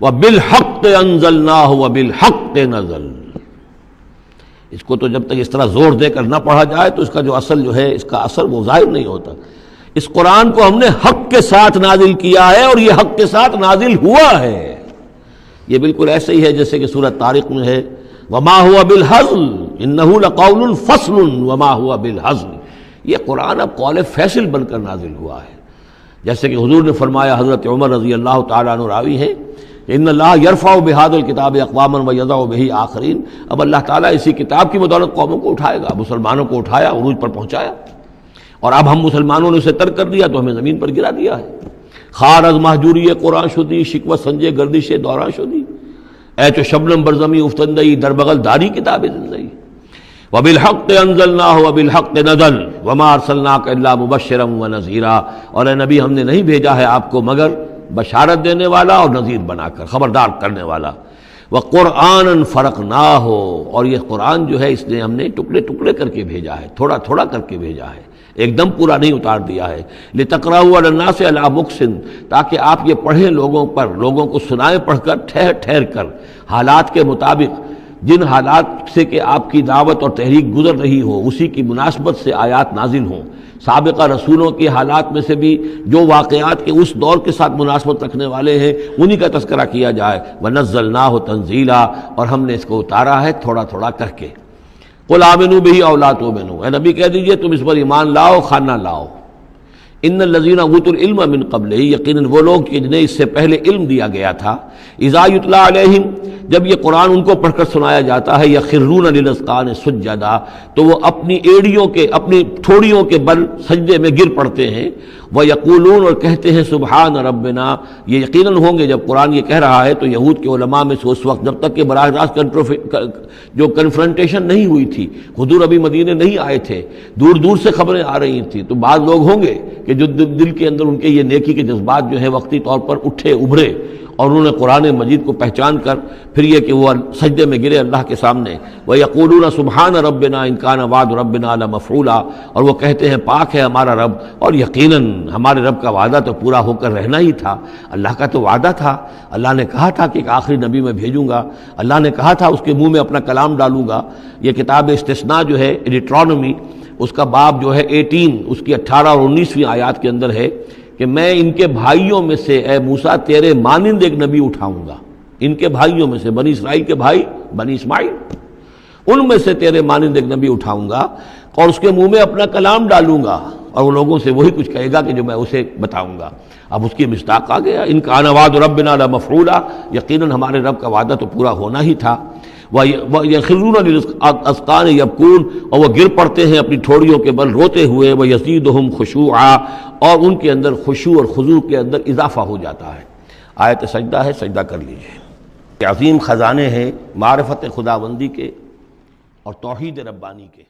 وَبِالْحَقِّ أَنزَلْنَاهُ وَبِالْحَقِّ نَزَلَ۔ اس کو تو جب تک اس طرح زور دے کر نہ پڑھا جائے تو اس کا جو اصل جو ہے اس کا اثر وہ ظاہر نہیں ہوتا۔ اس قرآن کو ہم نے حق کے ساتھ نازل کیا ہے اور یہ حق کے ساتھ نازل ہوا ہے۔ یہ بالکل ایسے ہی ہے جیسے کہ سورۃ طارق میں ہے وَمَا هُوَ بِالْهَزْلِ إِنَّهُ لَقَوْلٌ فَصْلٌ وَمَا هُوَ بِالْهَزْلِ۔ یہ قرآن اب قول فیصل بن کر نازل ہوا ہے، جیسے کہ حضور نے فرمایا، حضرت عمر رضی اللہ تعالیٰ عنہ راوی ہیں، ان اللہ یرفع بہذا الکتاب اقواما ویضع بہ آخرین۔ اب اللہ تعالیٰ اسی کتاب کی بدولت قوموں کو اٹھائے گا، مسلمانوں کو اٹھایا، عروج پر پہنچایا، اور اب ہم مسلمانوں نے اسے ترک کر دیا تو ہمیں زمین پر گرا دیا ہے۔ خار از محجوری قرآن شدی، شکوہ سنجے گردش دوران شدی، اے چو شبنم برزمی افتندئی، در بغل داری کتاب زندگی۔ وبالحق انزلناہ وبالحق نزل وما ارسلناک الا مبشرا ونذیرا۔ اور اے نبی ہم نے نہیں بھیجا ہے آپ کو مگر بشارت دینے والا اور نذیر بنا کر، خبردار کرنے والا۔ وقرآنا فرقناہ، اور یہ قرآن جو ہے اس نے ہم نے ٹکڑے ٹکڑے کر کے بھیجا ہے، تھوڑا تھوڑا کر کے بھیجا ہے، ایک دم پورا نہیں اتار دیا ہے۔ لتقرأوا علی الناس علی مکث، تاکہ آپ یہ پڑھیں لوگوں پر، لوگوں کو سنائیں پڑھ کر، ٹھہر ٹھہر کر، حالات کے مطابق، جن حالات سے کہ آپ کی دعوت اور تحریک گزر رہی ہو اسی کی مناسبت سے آیات نازل ہوں۔ سابقہ رسولوں کے حالات میں سے بھی جو واقعات کے اس دور کے ساتھ مناسبت رکھنے والے ہیں انہی کا تذکرہ کیا جائے۔ وَنَزَّلْنَاهُ تَنزِيلًا، اور ہم نے اس کو اتارا ہے تھوڑا تھوڑا کر کے۔ قُلْ آمِنُوا بِهِ أَوْ لَا تُؤْمِنُوا، اے نبی کہہ دیجئے تم اس پر ایمان لاؤ خواہ نہ لاؤ۔ ان الذین اوتوا العلم من قبلہ، یقیناً وہ لوگ جنہیں اس سے پہلے علم دیا گیا تھا، اذا یتلی علیہم، جب یہ قرآن ان کو پڑھ کر سنایا جاتا ہے، یخرون للاذقان سجدا، تو وہ اپنی ایڑیوں کے، اپنی ٹھوڑیوں کے بل سجدے میں گر پڑتے ہیں۔ ویقولون، اور کہتے ہیں سبحان ربنا، یہ یقیناً ہوں گے جب قرآن یہ کہہ رہا ہے تو یہود کے علماء میں سے اس وقت، جب تک کہ براہ راست جو کنفرنٹیشن نہیں ہوئی تھی، حضور ابھی مدینے نہیں آئے تھے، دور دور سے خبریں آ رہی تھیں، تو بعض لوگ ہوں گے کہ جو دل کے اندر ان کے یہ نیکی کے جذبات جو ہیں وقتی طور پر اٹھے ابھرے، اور انہوں نے قرآن مجید کو پہچان کر پھر یہ کہ وہ سجدے میں گرے اللہ کے سامنے۔ وَيَقُولُونَ سُبْحَانَ رَبِّنَا إِن كَانَ وَعْدُ رَبِّنَا لَمَفْعُولًا، اور وہ کہتے ہیں پاک ہے ہمارا رب، اور یقیناً ہمارے رب کا وعدہ تو پورا ہو کر رہنا ہی تھا۔ اللہ کا تو وعدہ تھا، اللہ نے کہا تھا کہ ایک آخری نبی میں بھیجوں گا، اللہ نے کہا تھا اس کے منہ میں اپنا کلام ڈالوں گا۔ یہ کتاب استثناء جو ہے ڈیٹرانومی، اس کا باب جو ہے 18، اس کی 18 اور 19ویں آیات کے اندر ہے کہ میں ان کے بھائیوں میں سے اے موسیٰ تیرے مانند ایک نبی اٹھاؤں گا، ان کے بھائیوں میں سے، بنی اسرائیل کے بھائی بنی اسماعیل، ان میں سے تیرے مانند ایک نبی اٹھاؤں گا اور اس کے منہ میں اپنا کلام ڈالوں گا، اور وہ لوگوں سے وہی کچھ کہے گا کہ جو میں اسے بتاؤں گا۔ اب اس کی مصداق آ گیا، ان کان وعد ربنا لمفعولا، یقیناً ہمارے رب کا وعدہ تو پورا ہونا ہی تھا۔ وَيَخِرُّونَ لِلْأَذْقَانِ يَبْكُونَ، اور وہ گر پڑتے ہیں اپنی ٹھوڑیوں کے بل روتے ہوئے۔ وَيَزِيدُهُمْ خُشُوعًا، اور ان کے اندر خشوع اور خضوع کے اندر اضافہ ہو جاتا ہے۔ آیت سجدہ ہے، سجدہ کر لیجئے۔ عظیم خزانے ہیں معرفت خداوندی کے اور توحید ربانی کے۔